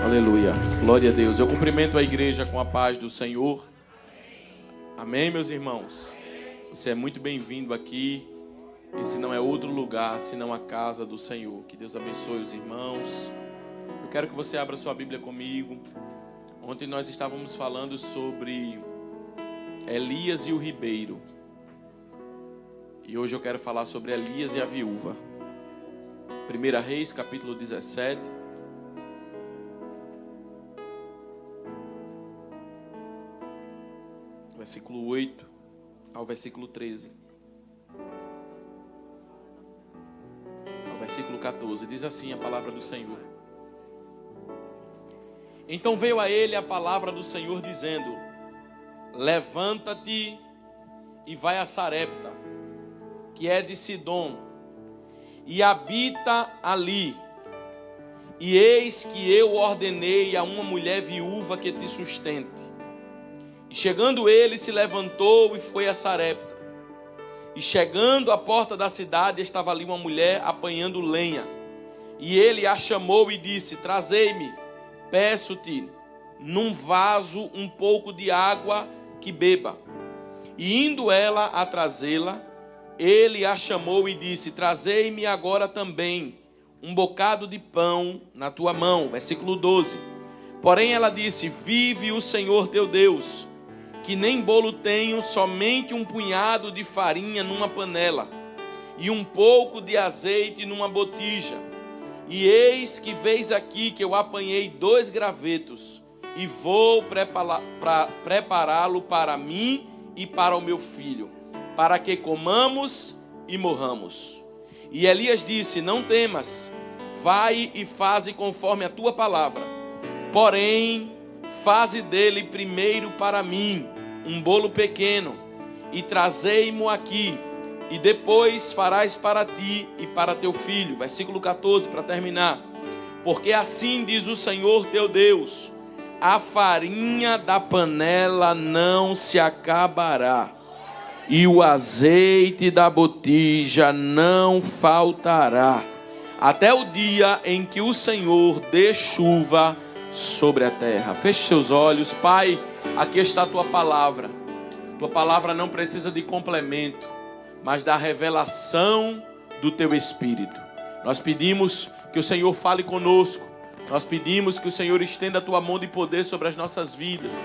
Aleluia. Glória a Deus. Eu cumprimento a igreja com a paz do Senhor. Amém, meus irmãos? Você é muito bem-vindo aqui. Esse não é outro lugar, senão a casa do Senhor. Que Deus abençoe os irmãos. Eu quero que você abra sua Bíblia comigo. Ontem nós estávamos falando sobre Elias e o ribeiro. E hoje eu quero falar sobre Elias e a viúva. 1 Reis, capítulo 17. Versículo 8 ao versículo 13. Ao versículo 14. Diz assim a palavra do Senhor. Então veio a ele a palavra do Senhor dizendo: levanta-te e vai a Sarepta, que é de Sidom, e habita ali. E eis que eu ordenei a uma mulher viúva que te sustente. E chegando ele, se levantou e foi a Sarepta. E chegando à porta da cidade, estava ali uma mulher apanhando lenha. E ele a chamou e disse: trazei-me, peço-te, num vaso um pouco de água que beba. E indo ela a trazê-la, ele a chamou e disse: trazei-me agora também um bocado de pão na tua mão. Versículo 12. Porém ela disse: vive o Senhor teu Deus, que nem bolo tenho, somente um punhado de farinha numa panela, e um pouco de azeite numa botija. E eis que vês aqui que eu apanhei 2 gravetos, e vou prepará-lo para mim e para o meu filho, para que comamos e morramos. E Elias disse: não temas, vai e faze conforme a tua palavra. Porém, faze dele primeiro para mim um bolo pequeno, e trazei-mo aqui, e depois farás para ti e para teu filho. Versículo 14, para terminar. Porque assim diz o Senhor teu Deus: a farinha da panela não se acabará, e o azeite da botija não faltará, até o dia em que o Senhor dê chuva sobre a terra. Feche seus olhos. Pai, aqui está a tua palavra. Tua palavra não precisa de complemento, mas da revelação do teu Espírito. Nós pedimos que o Senhor fale conosco. Nós pedimos que o Senhor estenda a tua mão de poder sobre as nossas vidas.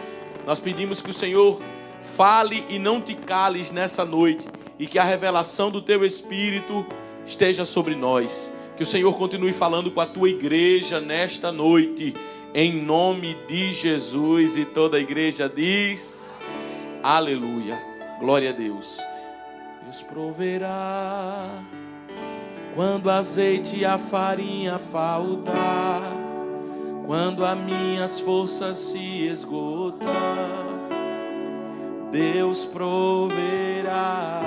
Nós pedimos que o Senhor fale e não te cales nessa noite, e que a revelação do teu Espírito esteja sobre nós. Que o Senhor continue falando com a tua igreja nesta noite, em nome de Jesus. E toda a igreja diz: aleluia, glória a Deus. Deus proverá quando azeite e a farinha faltar, quando as minhas forças se esgotar. Deus proverá,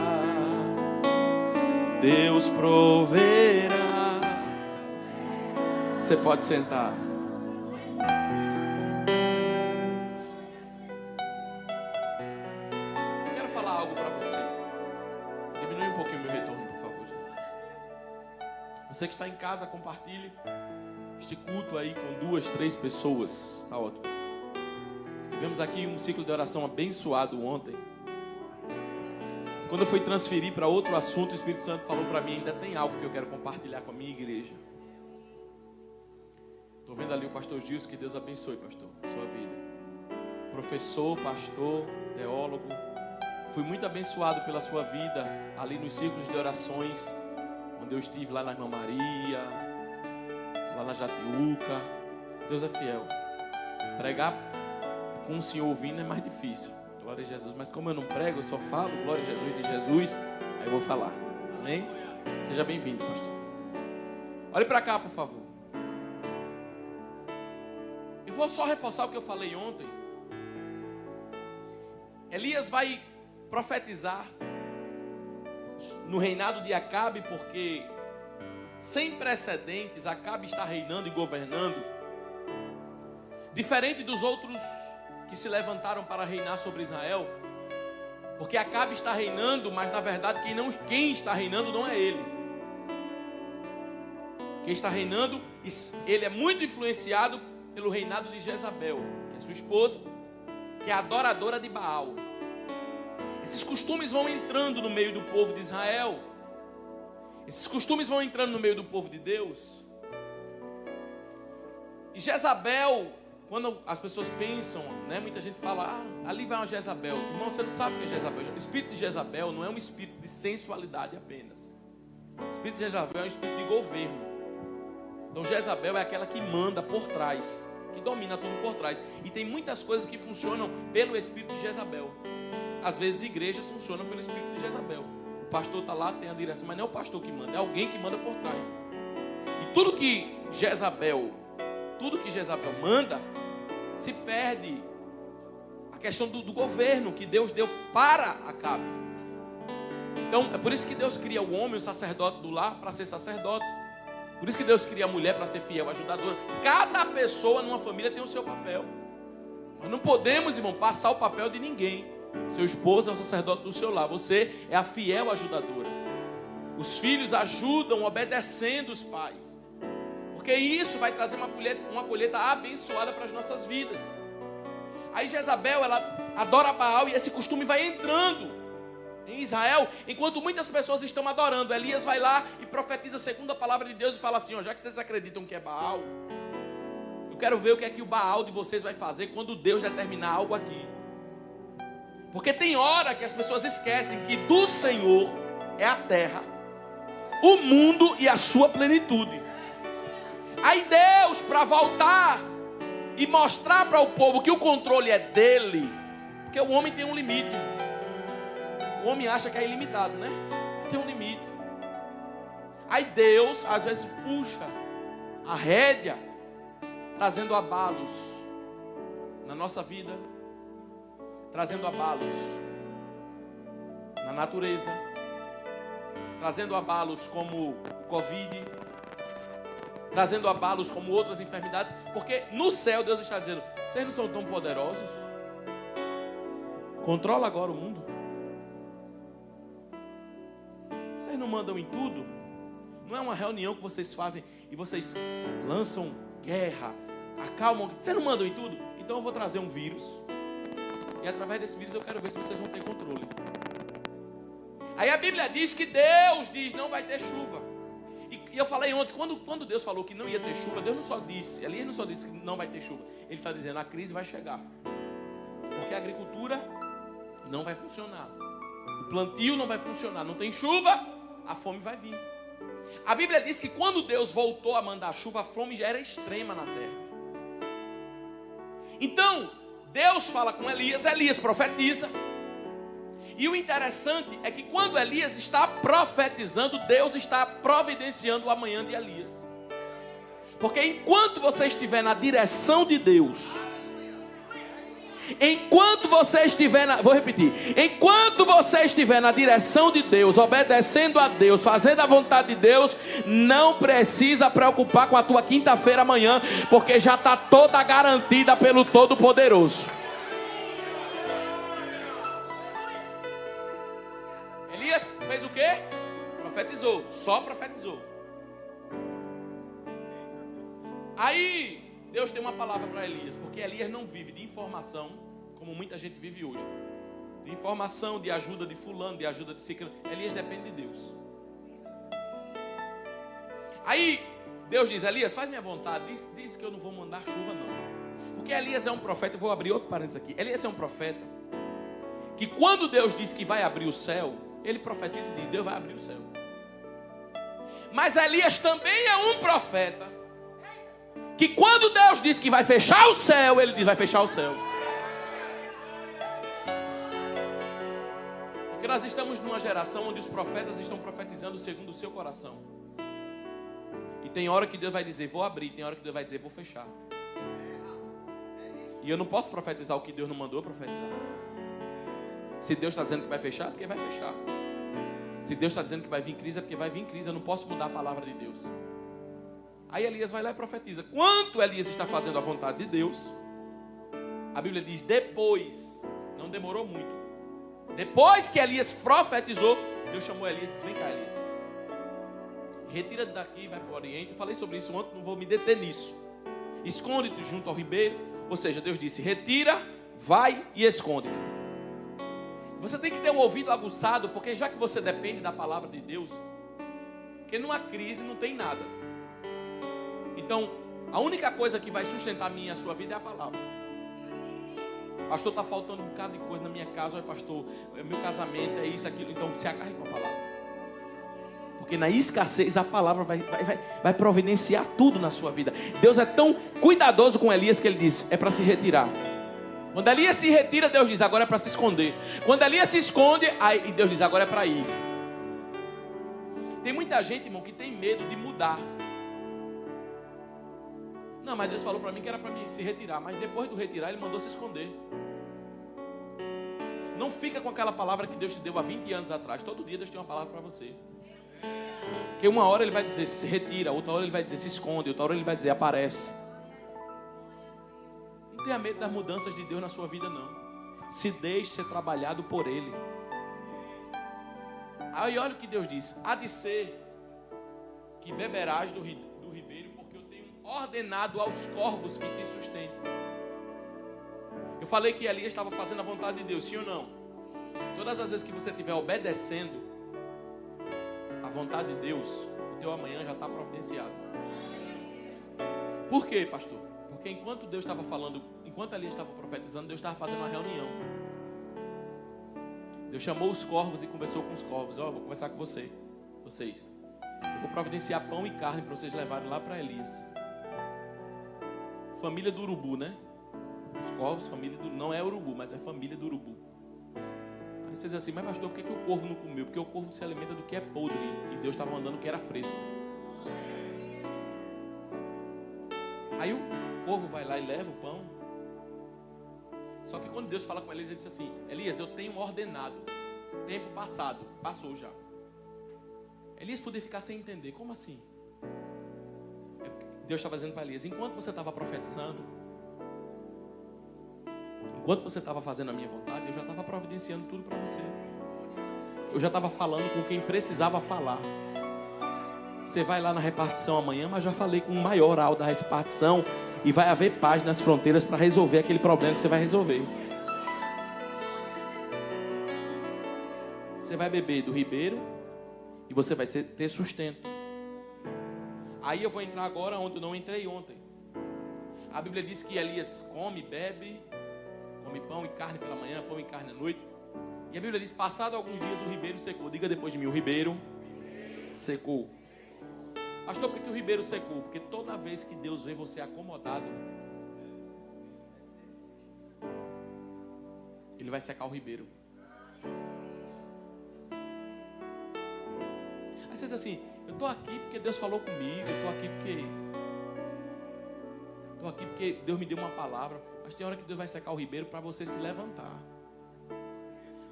Deus proverá. Você pode sentar. Eu quero falar algo para você. Diminui um pouquinho o meu retorno, por favor. Você que está em casa, compartilhe este culto aí com 2, 3 pessoas. Está ótimo. Tivemos aqui um ciclo de oração abençoado ontem. Quando eu fui transferir para outro assunto, o Espírito Santo falou para mim: ainda tem algo que eu quero compartilhar com a minha igreja. Estou vendo ali o pastor Gilson, que Deus abençoe, pastor, sua vida. Professor, pastor, teólogo. Fui muito abençoado pela sua vida ali nos círculos de orações, onde eu estive lá na Irmã Maria, lá na Jatiuca. Deus é fiel. Pregar com o Senhor ouvindo é mais difícil. Glória a Jesus. Mas como eu não prego, eu só falo glória a Jesus de Jesus, aí eu vou falar. Amém? Seja bem-vindo, pastor. Olhe para cá, por favor. Eu vou só reforçar o que eu falei ontem. Elias vai profetizar no reinado de Acabe, porque sem precedentes Acabe está reinando e governando, diferente dos outros que se levantaram para reinar sobre Israel, porque Acabe está reinando, mas na verdade quem está reinando não é ele. Quem está reinando, ele é muito influenciado pelo reinado de Jezabel, que é sua esposa, que é adoradora de Baal. Esses costumes vão entrando no meio do povo de Israel. Esses costumes vão entrando no meio do povo de Deus. E Jezabel, quando as pessoas pensam, né, muita gente fala, ali vai uma Jezabel. Irmão, você não sabe o que é Jezabel. O espírito de Jezabel não é um espírito de sensualidade apenas. O espírito de Jezabel é um espírito de governo. Então Jezabel é aquela que manda por trás, que domina tudo por trás. E tem muitas coisas que funcionam pelo espírito de Jezabel. Às vezes igrejas funcionam pelo espírito de Jezabel. O pastor está lá, tem a direção, mas não é o pastor que manda, é alguém que manda por trás. E tudo que Jezabel manda, se perde a questão do governo que Deus deu para Acabe. Então é por isso que Deus cria o homem, o sacerdote do lar, para ser sacerdote. Por isso que Deus cria a mulher para ser fiel, ajudadora. Cada pessoa numa família tem o seu papel. Nós não podemos, irmão, passar o papel de ninguém. Seu esposo é o sacerdote do seu lar, você é a fiel ajudadora. Os filhos ajudam obedecendo os pais, porque isso vai trazer uma colheita abençoada para as nossas vidas. Aí Jezabel, ela adora Baal, e esse costume vai entrando em Israel, enquanto muitas pessoas estão adorando. Elias vai lá e profetiza segundo a palavra de Deus e fala assim, já que vocês acreditam que é Baal, eu quero ver o que é que o Baal de vocês vai fazer quando Deus determinar algo aqui. Porque tem hora que as pessoas esquecem que do Senhor é a terra, o mundo e a sua plenitude. Aí Deus, para voltar e mostrar para o povo que o controle é dele, porque o homem tem um limite. O homem acha que é ilimitado, né? Tem um limite. Aí Deus, às vezes, puxa a rédea, trazendo abalos na nossa vida, trazendo abalos na natureza, trazendo abalos como o Covid, trazendo abalos como outras enfermidades, porque no céu Deus está dizendo, vocês não são tão poderosos? Controla agora o mundo. Vocês não mandam em tudo? Não é uma reunião que vocês fazem e vocês lançam guerra, acalmam, vocês não mandam em tudo? Então eu vou trazer um vírus, e através desse vírus eu quero ver se vocês vão ter controle. Aí a Bíblia diz que Deus diz, não vai ter chuva. E eu falei ontem, quando Deus falou que não ia ter chuva, Deus não só disse, ele não só disse que não vai ter chuva, ele está dizendo, a crise vai chegar. Porque a agricultura não vai funcionar, o plantio não vai funcionar, não tem chuva, a fome vai vir. A Bíblia diz que quando Deus voltou a mandar chuva, a fome já era extrema na terra. Então, Deus fala com Elias, Elias profetiza. E o interessante é que quando Elias está profetizando, Deus está providenciando o amanhã de Elias. Porque enquanto você estiver na direção de Deus, enquanto você estiver vou repetir, enquanto você estiver na direção de Deus, obedecendo a Deus, fazendo a vontade de Deus, não precisa preocupar com a tua quinta-feira amanhã, porque já está toda garantida pelo Todo-Poderoso. Elias fez o quê? Profetizou, só profetizou. Aí Deus tem uma palavra para Elias, porque Elias não vive de informação como muita gente vive hoje. De informação, de ajuda de fulano, de ajuda de ciclano. Elias depende de Deus. Aí Deus diz, Elias, faz minha vontade, diz que eu não vou mandar chuva não. Porque Elias é um profeta, eu vou abrir outro parênteses aqui. Elias é um profeta que quando Deus diz que vai abrir o céu, ele profetiza e diz, Deus vai abrir o céu. Mas Elias também é um profeta que quando Deus diz que vai fechar o céu, ele diz, vai fechar o céu. Porque nós estamos numa geração onde os profetas estão profetizando segundo o seu coração. E tem hora que Deus vai dizer, vou abrir, tem hora que Deus vai dizer, vou fechar. E eu não posso profetizar o que Deus não mandou profetizar. Se Deus está dizendo que vai fechar, é porque vai fechar. Se Deus está dizendo que vai vir crise, é porque vai vir crise. Eu não posso mudar a palavra de Deus. Aí Elias vai lá e profetiza. Quanto Elias está fazendo a vontade de Deus, a Bíblia diz, depois, não demorou muito, depois que Elias profetizou, Deus chamou Elias e disse, vem cá Elias, retira-te daqui e vai para o Oriente. Eu falei sobre isso ontem, não vou me deter nisso. esconde-te junto ao ribeiro. Ou seja, Deus disse, retira, vai e esconde-te. Você tem que ter o ouvido aguçado, porque já que você depende da palavra de Deus, porque numa crise não tem nada. Então, a única coisa que vai sustentar a minha e a sua vida é a palavra. Pastor, está faltando um bocado de coisa na minha casa. Olha, pastor, meu casamento é isso, aquilo. Então, se agarre com a palavra. Porque na escassez a palavra vai providenciar tudo na sua vida. Deus é tão cuidadoso com Elias que ele diz, é para se retirar. Quando Elias se retira, Deus diz, agora é para se esconder. Quando Elias se esconde, aí Deus diz, agora é para ir. Tem muita gente, irmão, que tem medo de mudar. Não, mas Deus falou para mim que era para mim se retirar. Mas depois do retirar, Ele mandou se esconder. Não fica com aquela palavra que Deus te deu há 20 anos atrás. Todo dia Deus tem uma palavra para você. Porque uma hora Ele vai dizer se retira, outra hora Ele vai dizer se esconde, outra hora Ele vai dizer aparece. Não tenha medo das mudanças de Deus na sua vida, não. Se deixe ser trabalhado por Ele. Aí olha o que Deus diz. Há de ser que beberás do ribeiro, porque eu tenho ordenado aos corvos que te sustentam. Eu falei que Elias estava fazendo a vontade de Deus, sim ou não? Todas as vezes que você estiver obedecendo a vontade de Deus, o teu amanhã já está providenciado. Por quê, pastor? Porque enquanto Deus estava falando, enquanto Elias estava profetizando, Deus estava fazendo uma reunião. Deus chamou os corvos e conversou com os corvos. Vou conversar com vocês. Eu vou providenciar pão e carne para vocês levarem lá para Elias. Família do urubu, né? Os corvos, família do... Não é urubu, mas é família do urubu. Aí você diz assim, mas pastor, por que o corvo não comeu? Porque o corvo se alimenta do que é podre. E Deus estava mandando o que era fresco. Aí o corvo vai lá e leva o pão. Só que quando Deus fala com Elias, ele disse assim, Elias, eu tenho ordenado. Tempo passado, passou já. Elias podia ficar sem entender. Como assim? Deus estava dizendo para Elias, enquanto você estava profetizando, enquanto você estava fazendo a minha vontade, eu já estava providenciando tudo para você. Eu já estava falando com quem precisava falar. Você vai lá na repartição amanhã, mas já falei com o maioral da repartição e vai haver paz nas fronteiras para resolver aquele problema que você vai resolver. Você vai beber do ribeiro e você vai ter sustento. Aí eu vou entrar agora onde eu não entrei ontem. A Bíblia diz que Elias come, bebe, come pão e carne pela manhã, pão e carne à noite. E a Bíblia diz, passado alguns dias o ribeiro secou. Diga depois de mim, o ribeiro secou. Pastor, por que o ribeiro secou? Porque toda vez que Deus vê você acomodado, Ele vai secar o ribeiro. Aí você diz assim, eu estou aqui porque Deus falou comigo, eu estou aqui porque Deus me deu uma palavra. Mas tem hora que Deus vai secar o ribeiro para você se levantar.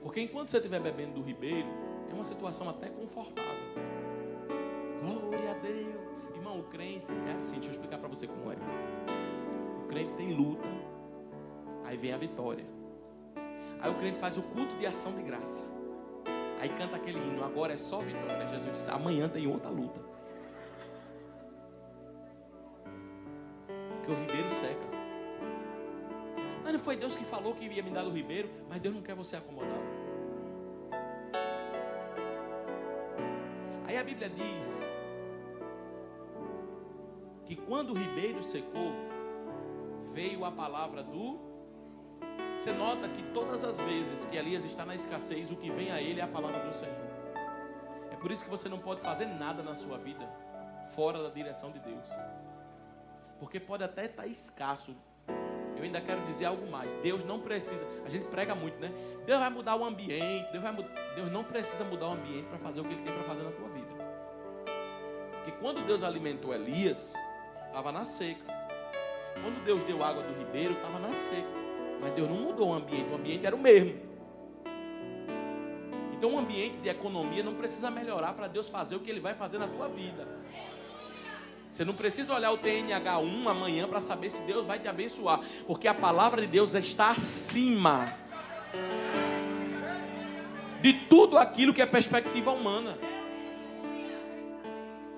Porque enquanto você estiver bebendo do ribeiro, é uma situação até confortável. Glória a Deus. Irmão, o crente é assim, deixa eu explicar para você como é. O crente tem luta, aí vem a vitória. Aí o crente faz o culto de ação de graça. Aí canta aquele hino, agora é só vitória. Jesus disse, amanhã tem outra luta. Porque o ribeiro seca. Mas não foi Deus que falou que ia me dar do ribeiro, mas Deus não quer você acomodado. Aí a Bíblia diz que quando o ribeiro secou, veio a palavra do... Você nota que todas as vezes que Elias está na escassez, o que vem a ele é a palavra do Senhor. É por isso que você não pode fazer nada na sua vida fora da direção de Deus. Porque pode até estar escasso. Eu ainda quero dizer algo mais. Deus não precisa... A gente prega muito, né? Deus vai mudar o ambiente. Deus não precisa mudar o ambiente para fazer o que Ele tem para fazer na tua vida. Porque quando Deus alimentou Elias, estava na seca. Quando Deus deu água do ribeiro, estava na seca. Mas Deus não mudou o ambiente era o mesmo. Então o ambiente de economia não precisa melhorar para Deus fazer o que Ele vai fazer na tua vida. Você não precisa olhar o TNH1 amanhã para saber se Deus vai te abençoar. Porque a palavra de Deus está acima de tudo aquilo que é perspectiva humana.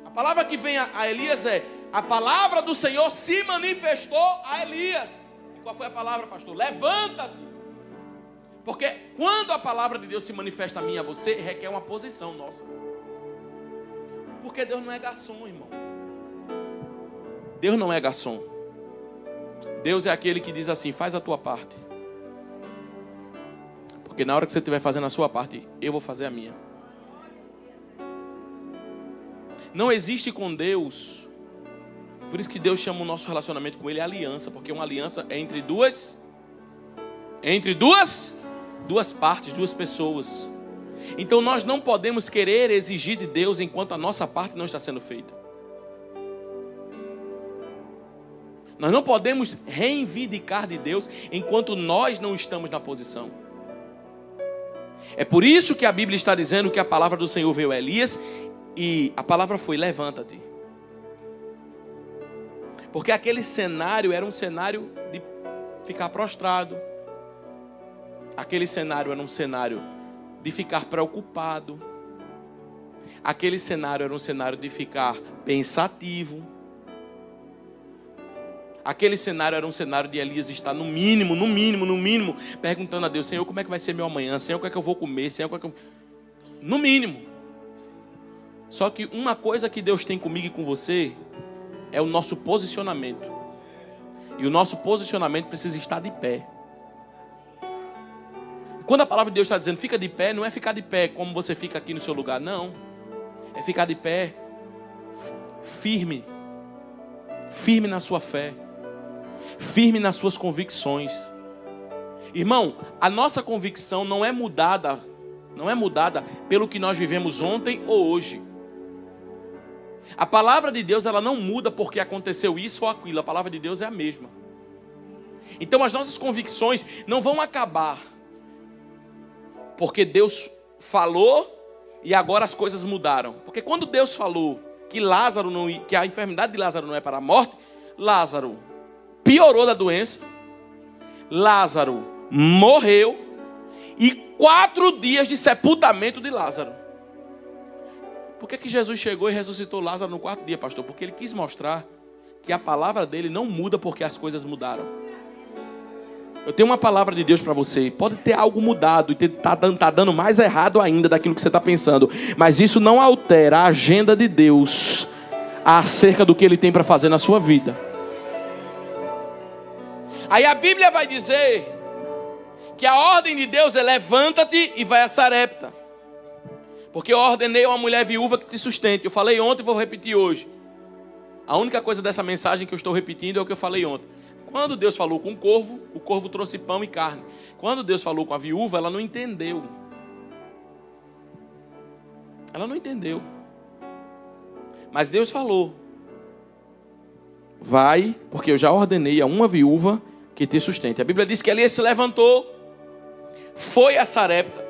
A palavra que vem a Elias é, a palavra do Senhor se manifestou a Elias. E qual foi a palavra, pastor? Levanta-te. Porque quando a palavra de Deus se manifesta a mim e a você, requer uma posição nossa. Porque Deus não é garçom, irmão. Deus não é garçom. Deus é aquele que diz assim: faz a tua parte. Porque na hora que você estiver fazendo a sua parte, eu vou fazer a minha. Não existe com Deus. Por isso que Deus chama o nosso relacionamento com Ele aliança. Porque uma aliança é entre duas partes, duas pessoas. Então nós não podemos querer exigir de Deus enquanto a nossa parte não está sendo feita. Nós não podemos reivindicar de Deus enquanto nós não estamos na posição. É por isso que a Bíblia está dizendo que a palavra do Senhor veio a Elias e a palavra foi: levanta-te. Porque aquele cenário era um cenário de ficar prostrado. Aquele cenário era um cenário de ficar preocupado. Aquele cenário era um cenário de ficar pensativo. Aquele cenário era um cenário de Elias estar no mínimo, perguntando a Deus: Senhor, como é que vai ser meu amanhã? Senhor, o que é que eu vou comer? Senhor, o que é que eu... No mínimo. Só que uma coisa que Deus tem comigo e com você é o nosso posicionamento. E o nosso posicionamento precisa estar de pé. Quando a palavra de Deus está dizendo fica de pé, não é ficar de pé como você fica aqui no seu lugar, não. É ficar de pé firme. Firme na sua fé. Firme nas suas convicções. Irmão, a nossa convicção não é mudada pelo que nós vivemos ontem ou hoje. A palavra de Deus, ela não muda porque aconteceu isso ou aquilo. A palavra de Deus é a mesma. Então as nossas convicções não vão acabar porque Deus falou e agora as coisas mudaram. Porque quando Deus falou que a enfermidade de Lázaro não é para a morte, Lázaro piorou da doença, Lázaro morreu, e 4 dias de sepultamento de Lázaro. Por que Jesus chegou e ressuscitou Lázaro no 4º dia, pastor? Porque ele quis mostrar que a palavra dele não muda porque as coisas mudaram. Eu tenho uma palavra de Deus para você. Pode ter algo mudado e tá dando mais errado ainda daquilo que você está pensando, mas isso não altera a agenda de Deus acerca do que Ele tem para fazer na sua vida. Aí a Bíblia vai dizer que a ordem de Deus é: levanta-te e vai a Sarepta, porque eu ordenei a uma mulher viúva que te sustente. Eu falei ontem e vou repetir hoje. A única coisa dessa mensagem que eu estou repetindo é o que eu falei ontem. Quando Deus falou com o corvo trouxe pão e carne. Quando Deus falou com a viúva, ela não entendeu. Ela não entendeu. Mas Deus falou: vai, porque eu já ordenei a uma viúva que te sustente. A Bíblia diz que Elias se levantou, foi a Sarepta,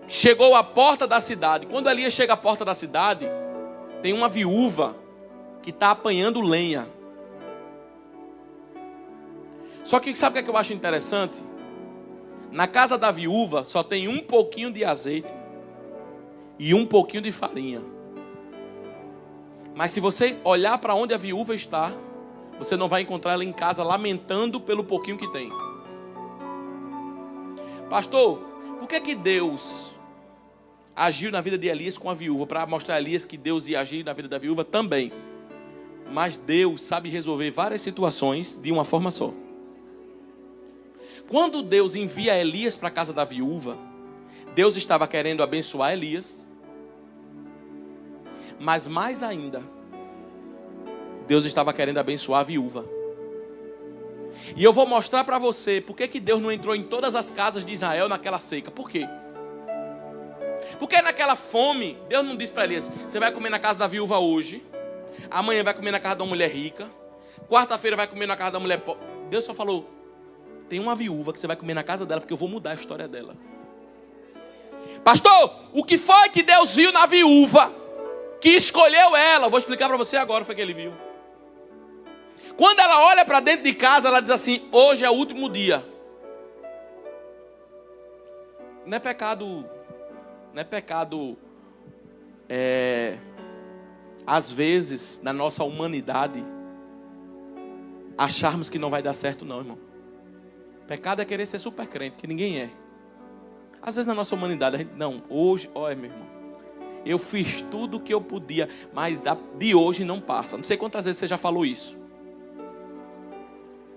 chegou à porta da cidade. Quando Elias chega à porta da cidade, tem uma viúva que está apanhando lenha. Só que sabe o que eu acho interessante? Na casa da viúva só tem um pouquinho de azeite e um pouquinho de farinha. Mas se você olhar para onde a viúva está, você não vai encontrar ela em casa lamentando pelo pouquinho que tem. Pastor, por que Deus agiu na vida de Elias com a viúva? Para mostrar a Elias que Deus ia agir na vida da viúva também. Mas Deus sabe resolver várias situações de uma forma só. Quando Deus envia Elias para a casa da viúva, Deus estava querendo abençoar Elias. Mas mais ainda, Deus estava querendo abençoar a viúva. E eu vou mostrar para você por que Deus não entrou em todas as casas de Israel naquela seca. Por quê? Porque naquela fome, Deus não disse para Elias: você vai comer na casa da viúva hoje, amanhã vai comer na casa de uma mulher rica, quarta-feira vai comer na casa da mulher pobre. Deus só falou: tem uma viúva que você vai comer na casa dela, porque eu vou mudar a história dela. Pastor, o que foi que Deus viu na viúva que escolheu ela? Vou explicar para você agora o que foi que ele viu. Quando ela olha para dentro de casa, ela diz assim: hoje é o último dia. Não é pecado às vezes, na nossa humanidade, acharmos que não vai dar certo não, irmão. Pecado é querer ser super crente, que ninguém é. Às vezes na nossa humanidade, a gente, não, hoje, olha meu irmão, eu fiz tudo o que eu podia, mas de hoje não passa. Não sei quantas vezes você já falou isso.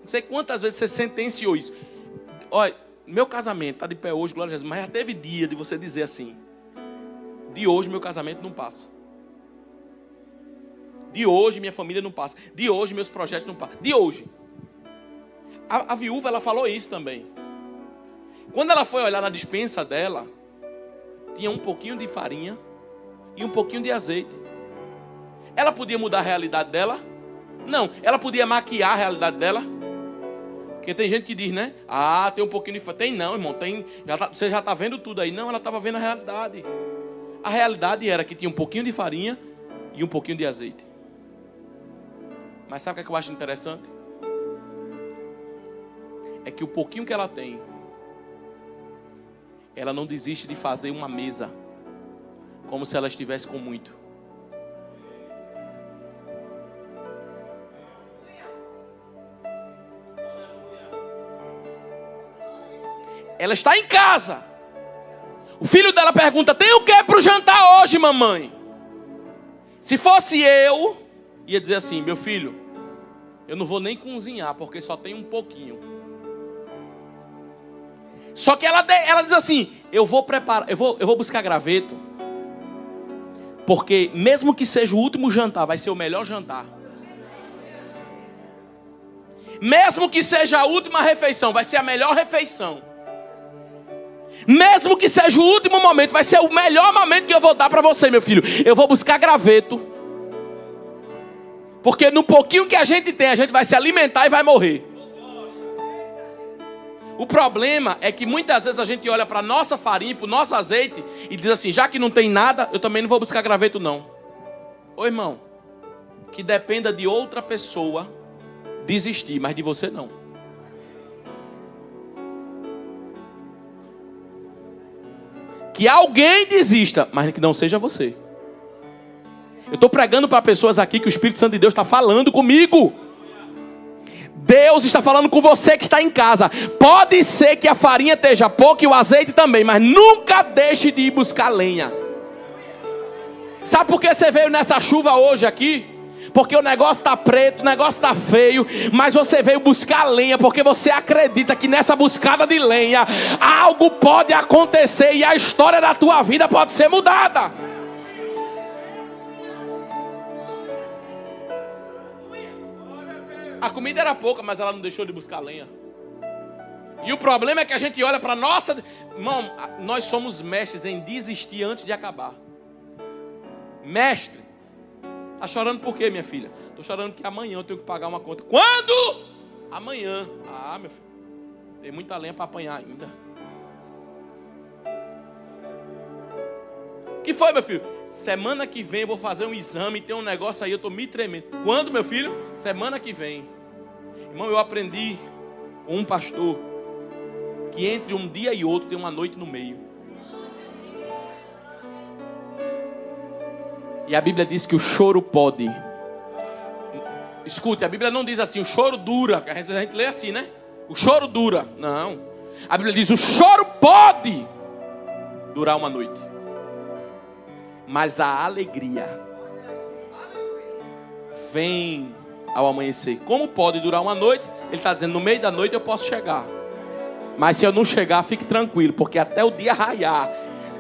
Não sei quantas vezes você sentenciou isso. Olha, meu casamento está de pé hoje, glória a Jesus, mas já teve dia de você dizer assim, de hoje meu casamento não passa. De hoje minha família não passa. De hoje meus projetos não passam. De hoje. A viúva, ela falou isso também. Quando ela foi olhar na despensa dela, tinha um pouquinho de farinha e um pouquinho de azeite. Ela podia mudar a realidade dela? Não. Ela podia maquiar a realidade dela? Porque tem gente que diz, né? Ah, tem um pouquinho de farinha. Tem não, irmão. Tem, você já está vendo tudo aí. Não, ela estava vendo a realidade. A realidade era que tinha um pouquinho de farinha e um pouquinho de azeite. Mas sabe o que eu acho interessante? É que o pouquinho que ela tem, ela não desiste de fazer uma mesa como se ela estivesse com muito. Ela está em casa. O filho dela pergunta: tem o que para o jantar hoje, mamãe? Se fosse eu, ia dizer assim: meu filho, eu não vou nem cozinhar, porque só tem um pouquinho. Só que ela diz assim: eu vou preparar, eu vou buscar graveto, porque mesmo que seja o último jantar, vai ser o melhor jantar. Mesmo que seja a última refeição, vai ser a melhor refeição. Mesmo que seja o último momento, vai ser o melhor momento que eu vou dar para você, meu filho. Eu vou buscar graveto, porque no pouquinho que a gente tem, a gente vai se alimentar e vai morrer. O problema é que muitas vezes a gente olha para a nossa farinha, para o nosso azeite e diz assim: já que não tem nada, eu também não vou buscar graveto não. Ô irmão, que dependa de outra pessoa desistir, mas de você não. Que alguém desista, mas que não seja você. Eu estou pregando para pessoas aqui que o Espírito Santo de Deus está falando comigo. Deus está falando com você que está em casa. Pode ser que a farinha esteja pouco e o azeite também, mas nunca deixe de ir buscar lenha. Sabe por que você veio nessa chuva hoje aqui? Porque o negócio está preto, o negócio está feio, mas você veio buscar lenha, porque você acredita que nessa buscada de lenha algo pode acontecer e a história da tua vida pode ser mudada. A comida era pouca, mas ela não deixou de buscar lenha. E o problema é que a gente olha para nossa... Irmão, nós somos mestres em desistir antes de acabar. Mestre. Está chorando por quê, minha filha? Estou chorando porque amanhã eu tenho que pagar uma conta. Quando? Amanhã. Ah, meu filho, tem muita lenha para apanhar ainda. O que foi, meu filho? Semana que vem eu vou fazer um exame, tem um negócio aí, eu estou me tremendo. Quando, meu filho? Semana que vem. Irmão, eu aprendi com um pastor que entre um dia e outro tem uma noite no meio. E a Bíblia diz que o choro pode. Escute, a Bíblia não diz assim, o choro dura, que a gente lê assim, né? O choro dura. Não. A Bíblia diz, o choro pode durar uma noite, mas a alegria vem ao amanhecer. Como pode durar uma noite? Ele está dizendo, no meio da noite eu posso chegar. Mas se eu não chegar, fique tranquilo, porque até o dia raiar,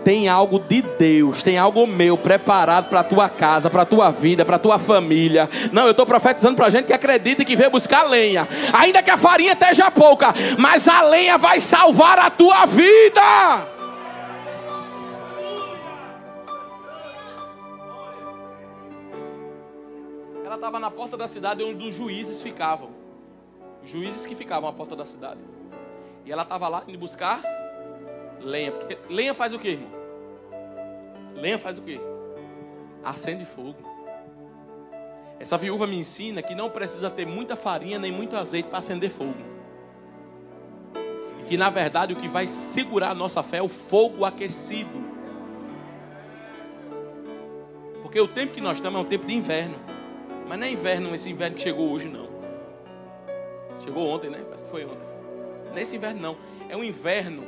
tem algo de Deus, tem algo meu preparado para a tua casa, para a tua vida, para a tua família. Não, eu estou profetizando para a gente que acredita e que veio buscar lenha. Ainda que a farinha esteja pouca, mas a lenha vai salvar a tua vida. Ela estava na porta da cidade onde os juízes ficavam. Os juízes que ficavam à porta da cidade. E ela estava lá indo buscar lenha. Porque lenha faz o quê, irmão? Lenha faz o quê? Acende fogo. Essa viúva me ensina que não precisa ter muita farinha nem muito azeite para acender fogo. E que na verdade o que vai segurar a nossa fé é o fogo aquecido. Porque o tempo que nós estamos é um tempo de inverno. Mas não é inverno, esse inverno que chegou hoje, não. Chegou ontem, né? Parece que foi ontem. Não é esse inverno, não. É um inverno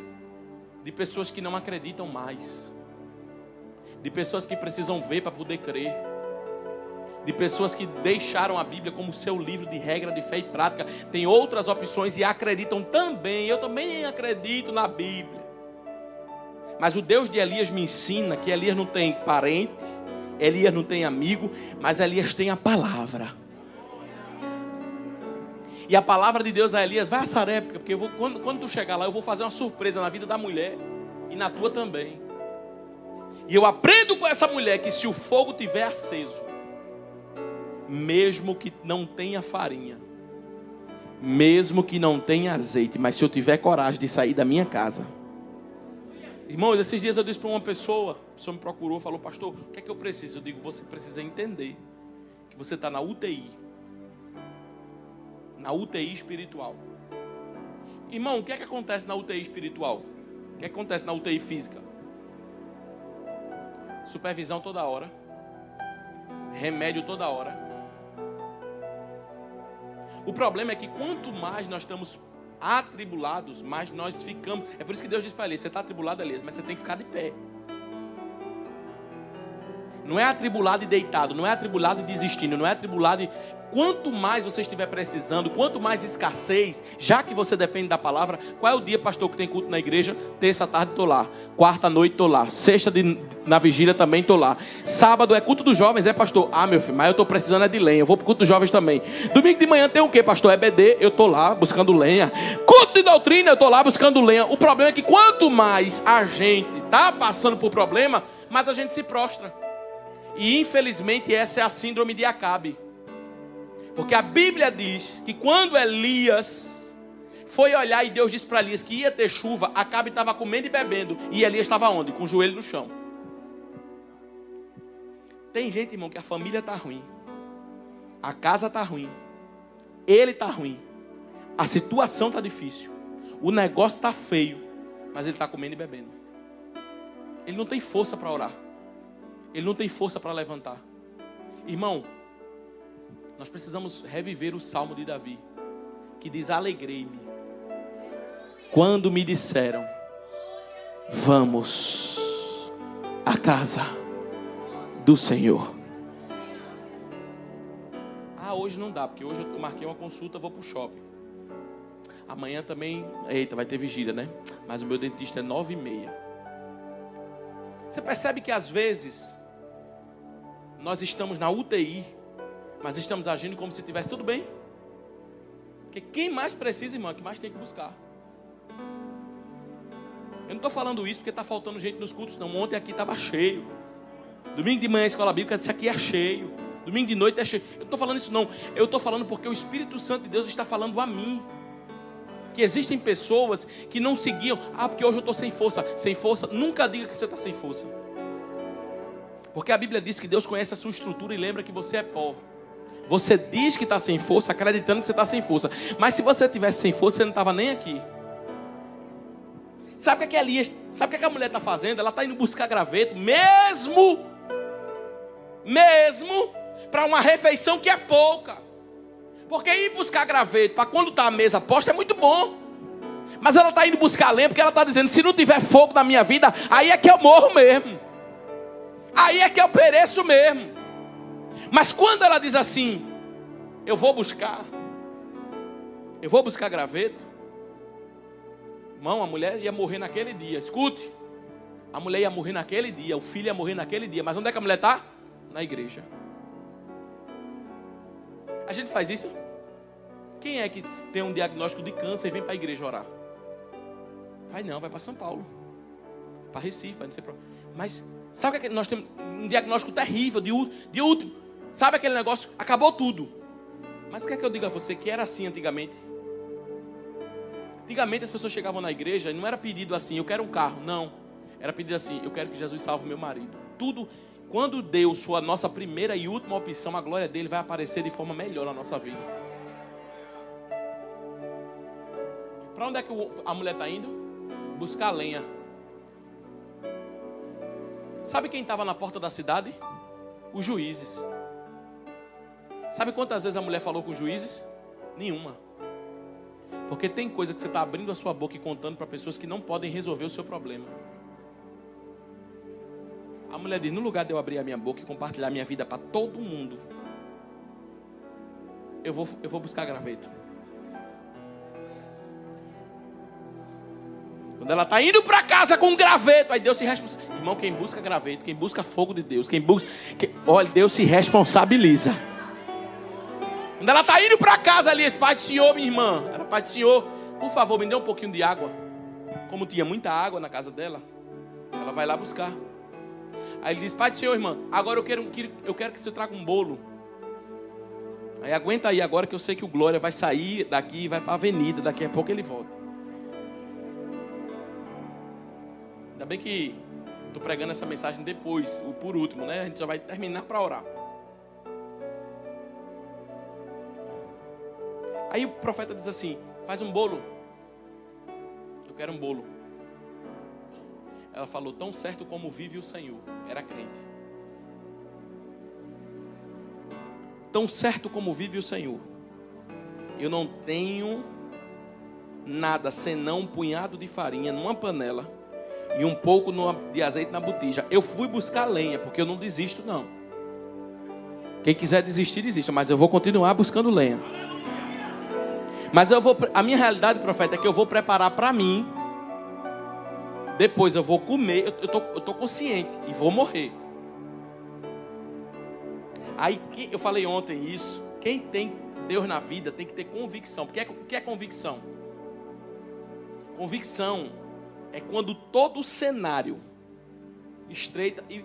de pessoas que não acreditam mais. De pessoas que precisam ver para poder crer. De pessoas que deixaram a Bíblia como seu livro de regra, de fé e prática. Tem outras opções e acreditam também. Eu também acredito na Bíblia. Mas o Deus de Elias me ensina que Elias não tem parente, Elias não tem amigo, mas Elias tem a palavra. E a palavra de Deus a Elias: vai a Sarepta, porque quando tu chegar lá, eu vou fazer uma surpresa na vida da mulher e na tua também. E eu aprendo com essa mulher que se o fogo tiver aceso, mesmo que não tenha farinha, mesmo que não tenha azeite, mas se eu tiver coragem de sair da minha casa. Irmãos, esses dias eu disse para uma pessoa, a pessoa me procurou, falou: pastor, o que é que eu preciso? Eu digo: você precisa entender que você está na UTI. Na UTI espiritual. Irmão, o que é que acontece na UTI espiritual? O que é que acontece na UTI física? Supervisão toda hora. Remédio toda hora. O problema é que quanto mais nós estamos atribulados, mais nós ficamos. É por isso que Deus diz para Elias: você está atribulado, Elias, mas você tem que ficar de pé. Não é atribulado e deitado, não é atribulado e desistindo, não é atribulado e... Quanto mais você estiver precisando, quanto mais escassez, já que você depende da palavra. Qual é o dia, pastor, que tem culto na igreja? Terça à tarde estou lá, quarta à noite estou lá, sexta na vigília também estou lá, sábado é culto dos jovens, pastor? Meu filho, mas eu estou precisando de lenha, eu vou para o culto dos jovens também. Domingo de manhã tem o quê, pastor? EBD, eu estou lá buscando lenha. Culto de doutrina, eu estou lá buscando lenha. O problema é que quanto mais a gente está passando por problema, mais a gente se prostra. E infelizmente essa é a síndrome de Acabe. Porque a Bíblia diz que quando Elias foi olhar e Deus disse para Elias que ia ter chuva, Acabe estava comendo e bebendo. E Elias estava onde? Com o joelho no chão. Tem gente, irmão, que a família está ruim. A casa está ruim. Ele está ruim. A situação está difícil. O negócio está feio. Mas ele está comendo e bebendo. Ele não tem força para orar. Ele não tem força para levantar. Irmão, nós precisamos reviver o Salmo de Davi, que diz: alegrei-me quando me disseram, vamos à casa do Senhor. Hoje não dá, porque hoje eu marquei uma consulta, vou para o shopping. Amanhã também, vai ter vigília, né? Mas o meu dentista é 9h30. Você percebe que às vezes nós estamos na UTI, mas estamos agindo como se tivesse tudo bem. Porque quem mais precisa, irmão, é que mais tem que buscar. Eu não estou falando isso porque está faltando gente nos cultos, não. Ontem aqui estava cheio. Domingo de manhã a escola bíblica disse: aqui é cheio. Domingo de noite é cheio. Eu não estou falando isso não. Eu estou falando porque o Espírito Santo de Deus está falando a mim. Que existem pessoas que não seguiam. Porque hoje eu estou sem força. Sem força, nunca diga que você está sem força. Porque a Bíblia diz que Deus conhece a sua estrutura e lembra que você é pó. Você diz que está sem força, acreditando que você está sem força. Mas se você tivesse sem força, você não estava nem aqui. Sabe o que é Elias? Sabe o que a mulher está fazendo? Ela está indo buscar graveto, mesmo para uma refeição que é pouca. Porque ir buscar graveto para quando está a mesa posta é muito bom. Mas ela está indo buscar lenha porque ela está dizendo: se não tiver fogo na minha vida, aí é que eu morro mesmo. Aí é que eu pereço mesmo. Mas quando ela diz assim: eu vou buscar graveto. Irmão, a mulher ia morrer naquele dia. Escute. A mulher ia morrer naquele dia. O filho ia morrer naquele dia. Mas onde é que a mulher está? Na igreja. A gente faz isso? Quem é que tem um diagnóstico de câncer e vem para a igreja orar? Vai não, vai para São Paulo. Para Recife, vai não sei para... Mas sabe que nós temos um diagnóstico terrível de último. Sabe aquele negócio? Acabou tudo. Mas quer que eu diga a você que era assim antigamente? Antigamente as pessoas chegavam na igreja e não era pedido assim: eu quero um carro. Não. Era pedido assim: eu quero que Jesus salve meu marido. Tudo. Quando Deus for a nossa primeira e última opção, a glória dele vai aparecer de forma melhor na nossa vida. Para onde é que a mulher está indo? Buscar lenha. Sabe quem estava na porta da cidade? Os juízes. Sabe quantas vezes a mulher falou com os juízes? Nenhuma. Porque tem coisa que você está abrindo a sua boca e contando para pessoas que não podem resolver o seu problema. A mulher diz, no lugar de eu abrir a minha boca e compartilhar a minha vida para todo mundo, eu vou buscar graveto. Quando ela está indo para casa com graveto, aí Deus se responsabiliza. Irmão, quem busca graveto, quem busca fogo de Deus, olha, Deus se responsabiliza. Quando ela está indo para casa ali, esse Pai do Senhor, minha irmã, era Pai do Senhor, por favor, me dê um pouquinho de água. Como tinha muita água na casa dela, ela vai lá buscar. Aí ele diz, Pai do Senhor, irmã, agora eu quero que você traga um bolo. Aí aguenta aí agora que eu sei que o Glória vai sair daqui e vai para a avenida, daqui a pouco ele volta. Ainda bem que estou pregando essa mensagem depois, por último, né? A gente já vai terminar para orar. Aí o profeta diz assim, faz um bolo. Eu quero um bolo. Ela falou, tão certo como vive o Senhor. Era crente. Tão certo como vive o Senhor. Eu não tenho nada senão um punhado de farinha numa panela e um pouco de azeite na botija. Eu fui buscar lenha, porque eu não desisto não. Quem quiser desistir, desista. Mas eu vou continuar buscando lenha. Mas a minha realidade, profeta, é que eu vou preparar para mim. Depois eu vou comer. Eu tô consciente e vou morrer. Aí eu falei ontem isso. Quem tem Deus na vida tem que ter convicção. Porque o que é convicção? Convicção é quando todo o cenário estreita e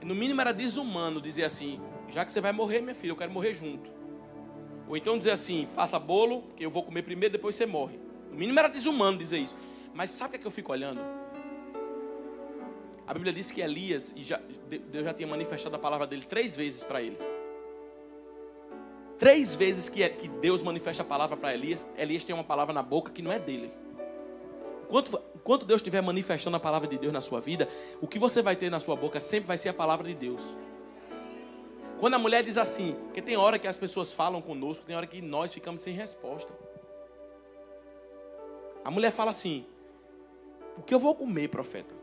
no mínimo era desumano dizer assim, já que você vai morrer, minha filha, eu quero morrer junto. Ou então dizer assim, faça bolo, que eu vou comer primeiro, depois você morre. No mínimo era desumano dizer isso. Mas sabe o que é que eu fico olhando? A Bíblia diz que Elias, Deus já tinha manifestado a palavra dele 3 vezes para ele. 3 vezes que Deus manifesta a palavra para Elias, Elias tem uma palavra na boca que não é dele. Enquanto Deus estiver manifestando a palavra de Deus na sua vida, o que você vai ter na sua boca sempre vai ser a palavra de Deus. Quando a mulher diz assim, porque tem hora que as pessoas falam conosco, tem hora que nós ficamos sem resposta. A mulher fala assim, o que eu vou comer, profeta?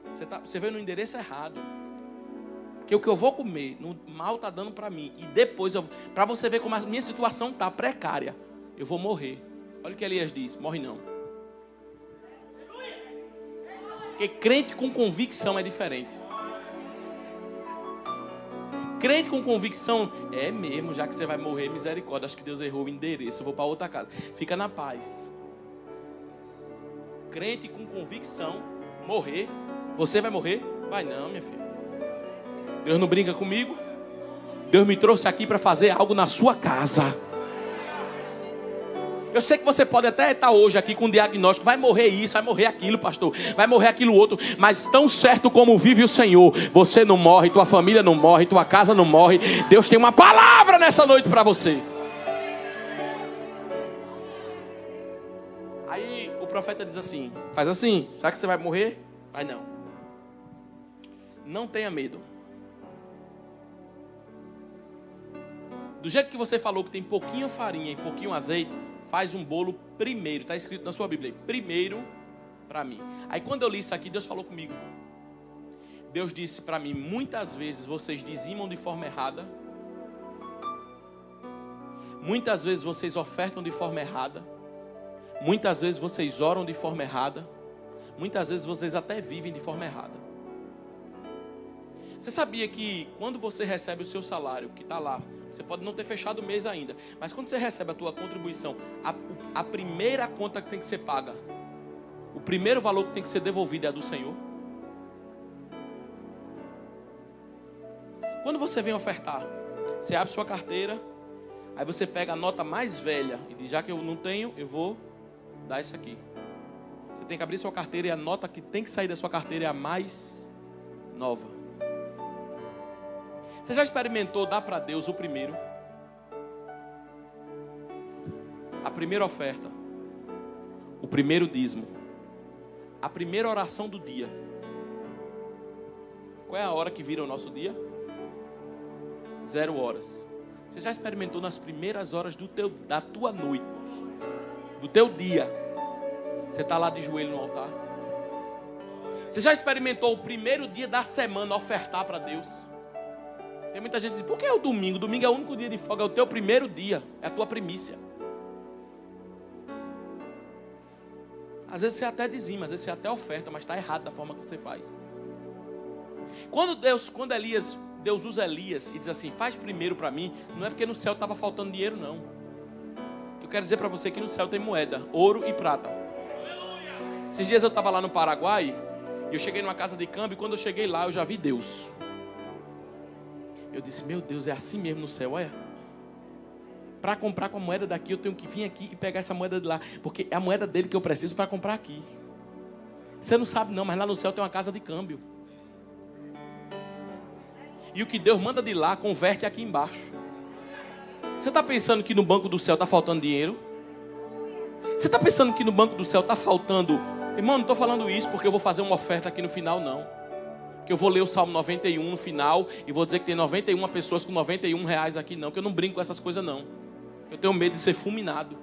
Você veio no endereço errado. Porque o que eu vou comer, mal está dando para mim. E depois, para você ver como a minha situação está precária, eu vou morrer. Olha o que Elias diz, morre não. Porque crente com convicção é diferente. Crente com convicção, é mesmo, já que você vai morrer, misericórdia, acho que Deus errou o endereço, eu vou para outra casa. Fica na paz. Crente com convicção, morrer, você vai morrer? Vai não, minha filha. Deus não brinca comigo. Deus me trouxe aqui para fazer algo na sua casa. Eu sei que você pode até estar hoje aqui com um diagnóstico, vai morrer isso, vai morrer aquilo, pastor, vai morrer aquilo outro, mas tão certo como vive o Senhor, você não morre, tua família não morre, tua casa não morre. Deus tem uma palavra nessa noite para você. Aí o profeta diz assim, faz assim, será que você vai morrer? Vai não. Não tenha medo. Do jeito que você falou que tem pouquinho farinha e pouquinho azeite, faz um bolo primeiro, está escrito na sua Bíblia, primeiro para mim. Aí quando eu li isso aqui, Deus falou comigo. Deus disse para mim, muitas vezes vocês dizimam de forma errada. Muitas vezes vocês ofertam de forma errada. Muitas vezes vocês oram de forma errada. Muitas vezes vocês até vivem de forma errada. Você sabia que quando você recebe o seu salário, que está lá, você pode não ter fechado o mês ainda, mas quando você recebe a tua contribuição, a primeira conta que tem que ser paga, o primeiro valor que tem que ser devolvido é a do Senhor? Quando você vem ofertar, você abre sua carteira, aí você pega a nota mais velha e diz, já que eu não tenho, eu vou dar isso aqui. Você tem que abrir sua carteira e a nota que tem que sair da sua carteira é a mais nova. Você já experimentou dar para Deus o primeiro? A primeira oferta, o primeiro dízimo, a primeira oração do dia. Qual é a hora que vira o nosso dia? 0 horas. Você já experimentou nas primeiras horas da tua noite, do teu dia, você está lá de joelho no altar? Você já experimentou o primeiro dia da semana ofertar para Deus? Tem muita gente que diz, por que é o domingo? Domingo é o único dia de folga, é o teu primeiro dia, é a tua primícia. Às vezes você até dizima, às vezes você até oferta, mas está errado da forma que você faz. Quando Deus usa Elias e diz assim, faz primeiro para mim, não é porque no céu estava faltando dinheiro, não. Eu quero dizer para você que no céu tem moeda, ouro e prata. Esses dias eu estava lá no Paraguai, e eu cheguei numa casa de câmbio, e quando eu cheguei lá, eu já vi Deus. Eu disse, meu Deus, é assim mesmo no céu, olha. Para comprar com a moeda daqui, eu tenho que vir aqui e pegar essa moeda de lá, porque é a moeda dele que eu preciso para comprar aqui. Você não sabe não, mas lá no céu tem uma casa de câmbio. E o que Deus manda de lá, converte aqui embaixo. Você está pensando que no banco do céu está faltando dinheiro? Você está pensando que no banco do céu está faltando... Irmão, não estou falando isso porque eu vou fazer uma oferta aqui no final, não. Que eu vou ler o Salmo 91 no final e vou dizer que tem 91 pessoas com 91 reais aqui, não. Que eu não brinco com essas coisas, não. Eu tenho medo de ser fulminado.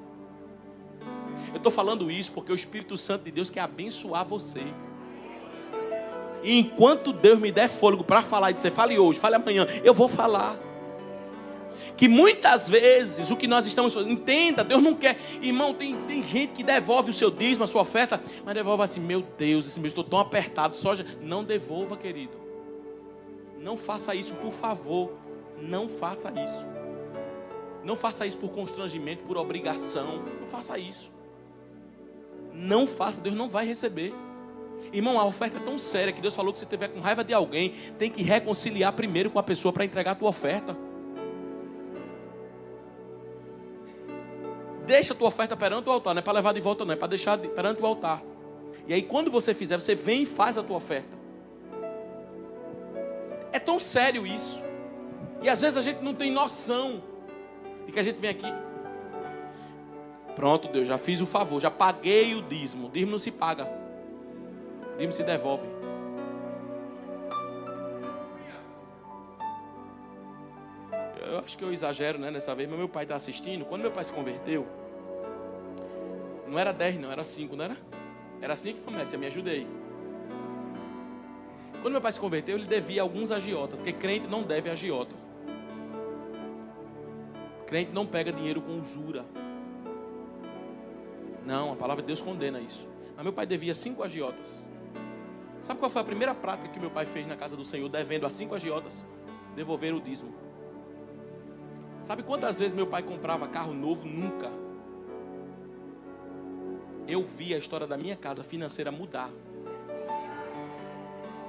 Eu estou falando isso porque o Espírito Santo de Deus quer abençoar você. E enquanto Deus me der fôlego para falar e dizer, fale hoje, fale amanhã, eu vou falar. Que muitas vezes o que nós estamos fazendo, entenda, Deus não quer. Irmão, tem gente que devolve o seu dízimo, a sua oferta, mas devolve assim, meu Deus, esse mês estou tão apertado, não devolva, querido. Não faça isso, por favor. Não faça isso. Não faça isso por constrangimento, por obrigação. Não faça isso. Não faça, Deus não vai receber. Irmão, a oferta é tão séria que Deus falou que se tiver com raiva de alguém, tem que reconciliar primeiro com a pessoa para entregar a tua oferta. Deixa a tua oferta perante o altar, não é para levar de volta não, é para deixar perante o altar. E aí quando você fizer, você vem e faz a tua oferta. É tão sério isso. E às vezes a gente não tem noção de que a gente vem aqui. Pronto, Deus, já fiz o favor, já paguei o dízimo. O dízimo não se paga. O dízimo se devolve. Eu acho que eu exagero, né, nessa vez, mas meu pai está assistindo. Quando meu pai se converteu, não era 10 não, era 5, não era? Era 5 que começa, me ajudei. Quando meu pai se converteu, ele devia alguns agiotas, porque crente não deve agiota. Crente não pega dinheiro com usura. Não, a palavra de Deus condena isso. Mas meu pai devia 5 agiotas. Sabe qual foi a primeira prática que meu pai fez na casa do Senhor, devendo a 5 agiotas? Devolver o dízimo. Sabe quantas vezes meu pai comprava carro novo? Nunca. Eu vi a história da minha casa financeira mudar.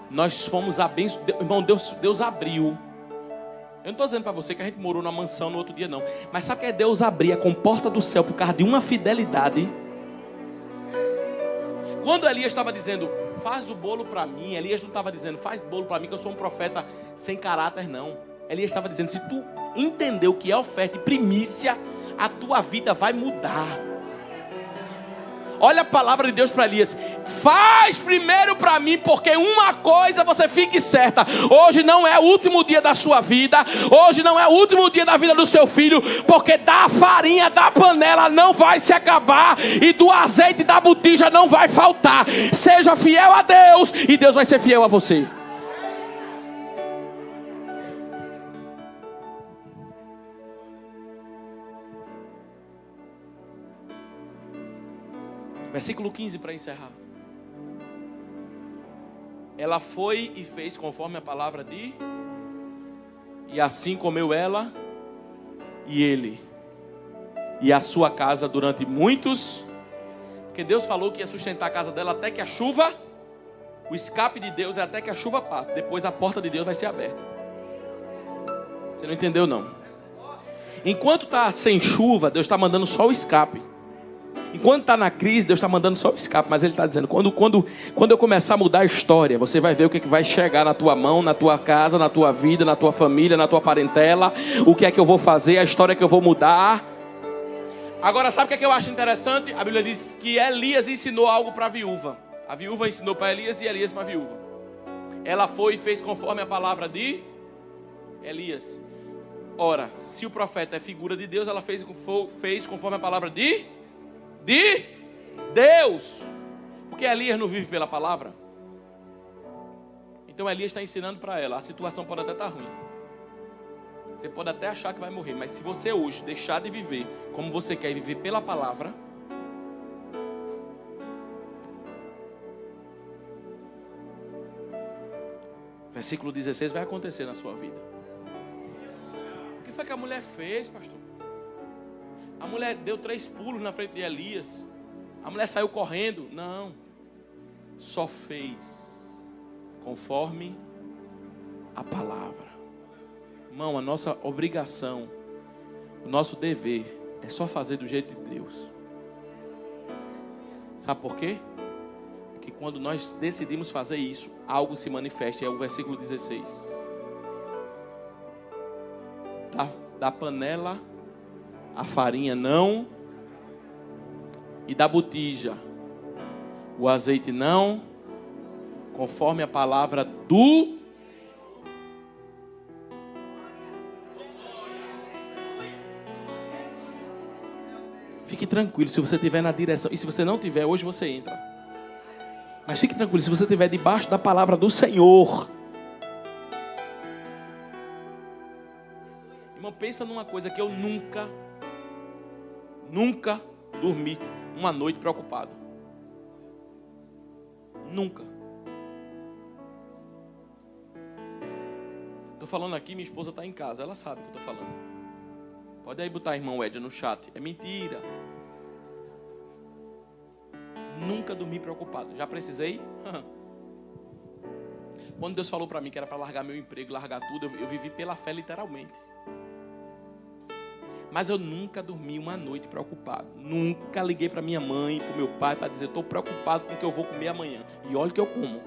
Nós fomos abençoados. Irmão, Deus abriu. Eu não estou dizendo para você que a gente morou numa mansão no outro dia, não. Mas sabe que é Deus abrir a comporta do céu por causa de uma fidelidade? Quando Elias estava dizendo, faz o bolo para mim, Elias não estava dizendo, faz bolo para mim que eu sou um profeta sem caráter, não. Elias estava dizendo, se tu entender o que é oferta e primícia, a tua vida vai mudar. Olha a palavra de Deus para Elias. Faz primeiro para mim, porque uma coisa você fique certa. Hoje não é o último dia da sua vida. Hoje não é o último dia da vida do seu filho. Porque da farinha da panela não vai se acabar. E do azeite da botija não vai faltar. Seja fiel a Deus e Deus vai ser fiel a você. Versículo 15 para encerrar. Ela foi e fez conforme a palavra de... E assim comeu ela e ele. E a sua casa durante muitos... Porque Deus falou que ia sustentar a casa dela até que a chuva... O escape de Deus é até que a chuva passe. Depois a porta de Deus vai ser aberta. Você não entendeu não? Enquanto está sem chuva, Deus está mandando só o escape. Enquanto está na crise, Deus está mandando só o escape. Mas Ele está dizendo, quando eu começar a mudar a história, você vai ver o que vai chegar na tua mão, na tua casa, na tua vida, na tua família, na tua parentela. O que é que eu vou fazer, a história que eu vou mudar. Agora, sabe o que eu acho interessante? A Bíblia diz que Elias ensinou algo para a viúva. A viúva ensinou para Elias e Elias para a viúva. Ela foi e fez conforme a palavra de Elias. Ora, se o profeta é figura de Deus, ela fez conforme a palavra de Deus. Porque Elias não vive pela palavra. Então Elias está ensinando para ela. A situação pode até estar ruim. Você pode até achar que vai morrer. Mas se você hoje deixar de viver como você quer viver pela palavra, versículo 16 vai acontecer na sua vida. O que foi que a mulher fez, pastor? A mulher deu 3 pulos na frente de Elias. A mulher saiu correndo. Não. Só fez conforme a palavra. Irmão, a nossa obrigação, o nosso dever é só fazer do jeito de Deus. Sabe por quê? Porque quando nós decidimos fazer isso, algo se manifesta. É o versículo 16. Da panela a farinha não, e da botija o azeite não, conforme a palavra do... Fique tranquilo, se você estiver na direção, e se você não tiver, hoje você entra. Mas fique tranquilo, se você estiver debaixo da palavra do Senhor. Irmão, pensa numa coisa que eu nunca dormi uma noite preocupado. Nunca. Estou falando aqui, minha esposa está em casa, ela sabe o que eu estou falando. Pode aí botar, irmão Edja, no chat. É mentira. Nunca dormi preocupado. Já precisei? Quando Deus falou para mim que era para largar meu emprego, largar tudo, eu vivi pela fé literalmente. Mas eu nunca dormi uma noite preocupado. Nunca liguei para minha mãe, para o meu pai, para dizer, estou preocupado com o que eu vou comer amanhã. E olha o que eu como.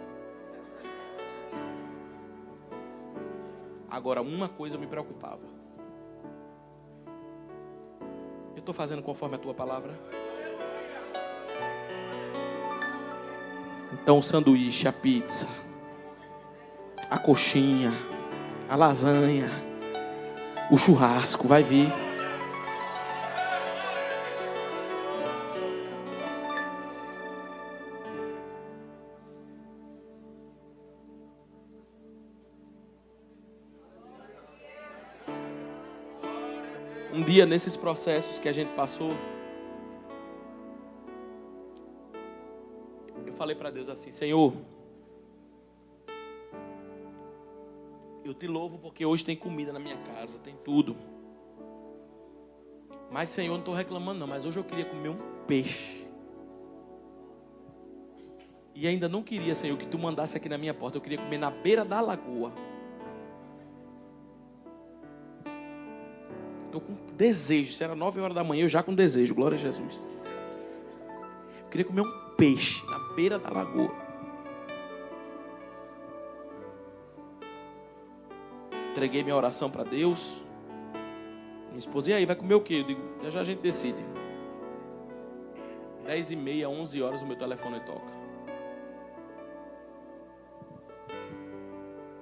Agora, uma coisa eu me preocupava. Eu estou fazendo conforme a tua palavra? Então o sanduíche, a pizza, a coxinha, a lasanha, o churrasco vai vir. Um dia, nesses processos que a gente passou, eu falei para Deus assim: Senhor, eu te louvo porque hoje tem comida na minha casa, tem tudo. Mas, Senhor, não estou reclamando não, mas hoje eu queria comer um peixe. E ainda não queria, Senhor, que tu mandasse aqui na minha porta. Eu queria comer na beira da lagoa. Estou com desejo. Se era 9 horas da manhã, eu já com desejo. Glória a Jesus. Eu queria comer um peixe na beira da lagoa. Entreguei minha oração para Deus. Minha esposa, e aí, vai comer o quê? Eu digo, já a gente decide. 10h30, 11 horas, o meu telefone toca.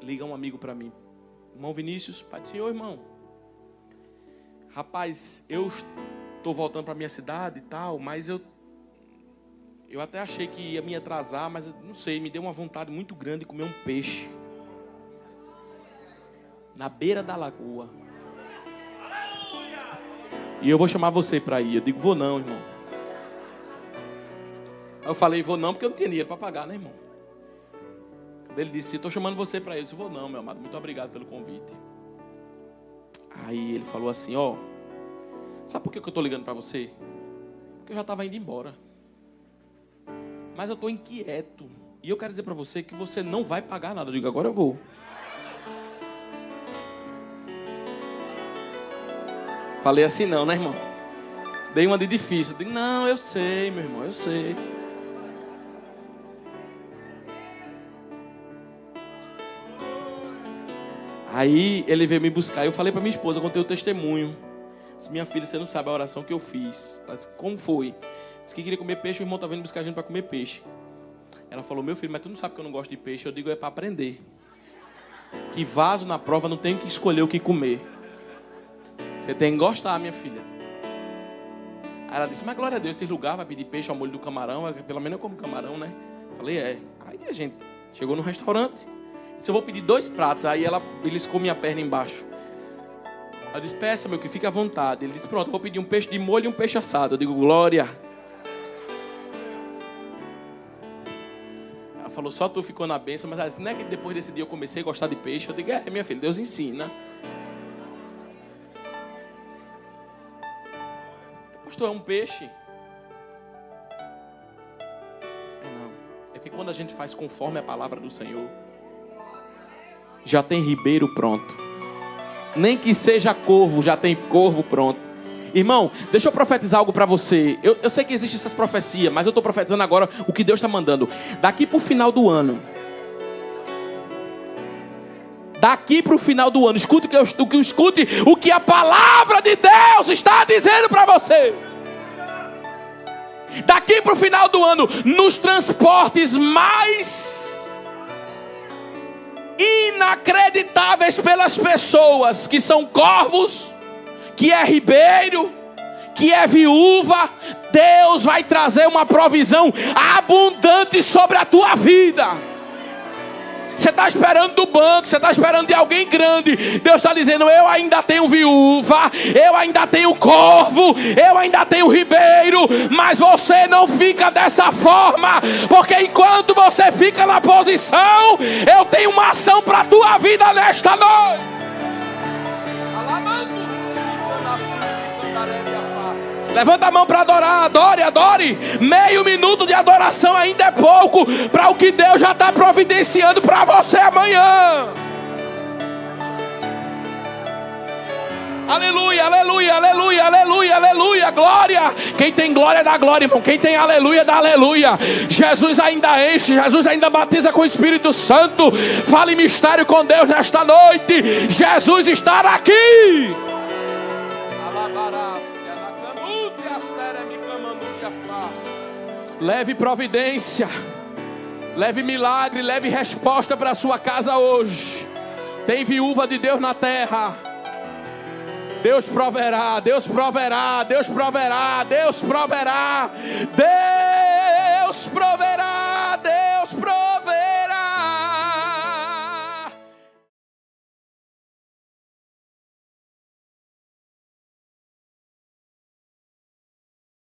Liga um amigo para mim. Irmão Vinícius, pai do Senhor, irmão. Rapaz, eu estou voltando para minha cidade e tal, mas eu até achei que ia me atrasar, mas não sei, me deu uma vontade muito grande de comer um peixe. Na beira da lagoa. E eu vou chamar você para ir. Eu digo, vou não, irmão. Aí eu falei, vou não, porque eu não tinha dinheiro para pagar, né, irmão? Ele disse, estou chamando você para isso. Eu vou não, meu amado, muito obrigado pelo convite. Aí ele falou assim, ó, sabe por que eu estou ligando para você? Porque eu já estava indo embora. Mas eu estou inquieto. E eu quero dizer para você que você não vai pagar nada. Eu digo, agora eu vou. Falei assim não, né, irmão? Dei uma de difícil. Eu digo, não, eu sei, meu irmão, eu sei. Aí ele veio me buscar. Eu falei para minha esposa, contei o testemunho. Disse, minha filha, você não sabe a oração que eu fiz. Ela disse, como foi? Disse que queria comer peixe, o irmão tá vindo buscar a gente para comer peixe. Ela falou, meu filho, mas tu não sabe que eu não gosto de peixe. Eu digo, é para aprender. Que vaso na prova não tem que escolher o que comer. Você tem que gostar, minha filha. Aí ela disse, mas glória a Deus, esse lugar vai pedir peixe ao molho do camarão. Pelo menos eu como camarão, né? Falei, é. Aí a gente chegou no restaurante. Disse, eu vou pedir 2 pratos. Aí ela beliscou minha perna embaixo. Ela disse, peça, meu, que fica à vontade. Ele disse, pronto, eu vou pedir um peixe de molho e um peixe assado. Eu digo, glória. Ela falou, só tu ficou na bênção. Mas ela disse, não é que depois desse dia eu comecei a gostar de peixe? Eu digo, é, minha filha, Deus ensina. Pastor, é um peixe? Não. É que quando a gente faz conforme a palavra do Senhor, já tem ribeiro pronto. Nem que seja corvo, já tem corvo pronto. Irmão, deixa eu profetizar algo para você. Eu sei que existem essas profecias, mas eu estou profetizando agora o que Deus está mandando. Daqui para o final do ano. Daqui para o final do ano. Escute o que a palavra de Deus está dizendo para você. Daqui para o final do ano, nos transportes mais inacreditáveis pelas pessoas, que são corvos, que é ribeiro, que é viúva, Deus vai trazer uma provisão abundante sobre a tua vida. Você está esperando do banco, você está esperando de alguém grande. Deus está dizendo, eu ainda tenho viúva, eu ainda tenho corvo, eu ainda tenho ribeiro. Mas você não fica dessa forma, porque enquanto você fica na posição, eu tenho uma ação para a tua vida nesta noite. Levanta a mão para adorar, adore. Meio minuto de adoração ainda é pouco para o que Deus já está providenciando para você amanhã. Aleluia, aleluia, aleluia, aleluia, aleluia, glória. Quem tem glória dá glória, irmão. Quem tem aleluia dá aleluia. Jesus ainda enche, Jesus ainda batiza com o Espírito Santo. Fale mistério com Deus nesta noite. Jesus está aqui. Leve providência, leve milagre, leve resposta para a sua casa hoje. Tem viúva de Deus na terra. Deus proverá, Deus proverá, Deus proverá, Deus proverá, Deus proverá.